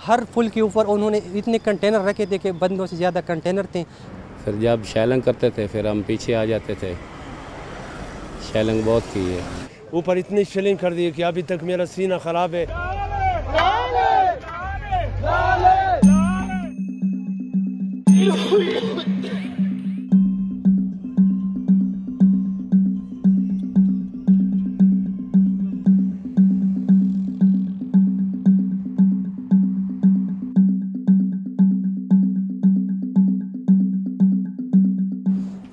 हर full के ऊपर उन्होंने इतने कंटेनर रखे थे कि बंदों से ज़्यादा कंटेनर थे। फिर जब शैलिंग करते थे फिर हम पीछे आ जाते थे। शैलिंग बहुत की है। ऊपर इतनी शेलिंग कर दी है कि अभी तक मेरा सीना ख़राब है।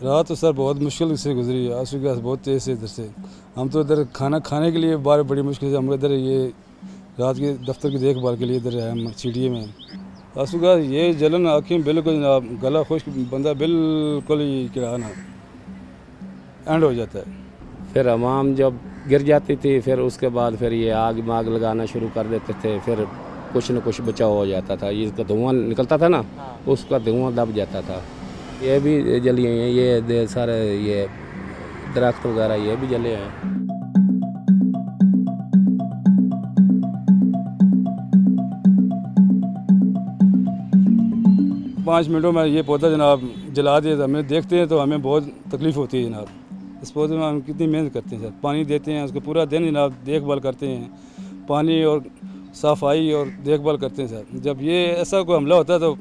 रात तो सर बहुत मुश्किल से गुजरी है। आंसू गैस बहुत तेज़ से इधर से। हम तो इधर खाना खाने के लिए बाहर बड़ी मुश्किल से हम इधर ये रात के दफ्तर की देखभाल के लिए इधर है हम सीढ़ी में। आंसू गैस ये जलन आँखें बिल्कुल जनाब, गला खुश्क, बंदा बिल्कुल ही क्या ना एंड हो जाता है। फिर हमाम जब गिर जाती थी फिर उसके बाद फिर ये आग माग लगाना शुरू कर देते थे। फिर कुछ न कुछ बचाव हो जाता था। ये इसका धुआं निकलता था ना, उसका धुआं दब जाता था। ये भी जली हैं, ये सारे ये दरख्त वगैरह ये भी जले हैं। 5 मिनटों में ये पौधा जनाब जला दिया। हमें देखते हैं तो हमें बहुत तकलीफ़ होती है जनाब। इस पौधे में हम कितनी मेहनत करते हैं सर, पानी देते हैं उसको पूरा दिन जनाब, देखभाल करते हैं, पानी और सफाई और देखभाल करते हैं सर। जब ये ऐसा कोई हमला होता है तो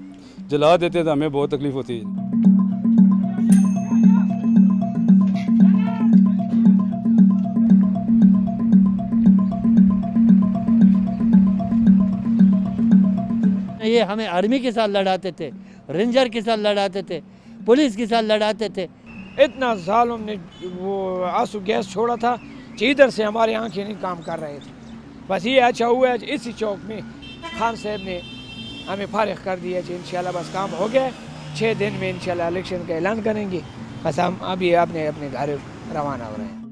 जला देते हैं तो हमें बहुत तकलीफ़ होती है। ये हमें आर्मी के साथ लड़ाते थे, रेंजर के साथ लड़ाते थे, पुलिस के साथ लड़ाते थे। इतना साल हमने वो आंसू गैस छोड़ा था कि इधर से हमारी आंखें नहीं काम कर रहे थे। बस ये अच्छा हुआ है इसी चौक में खान साहब ने हमें फारिग कर दिया कि इंशाल्लाह बस काम हो गया। 6 दिन में इंशाल्लाह इलेक्शन का ऐलान करेंगे। बस हम अभी अपने घर रवाना हो रहे हैं।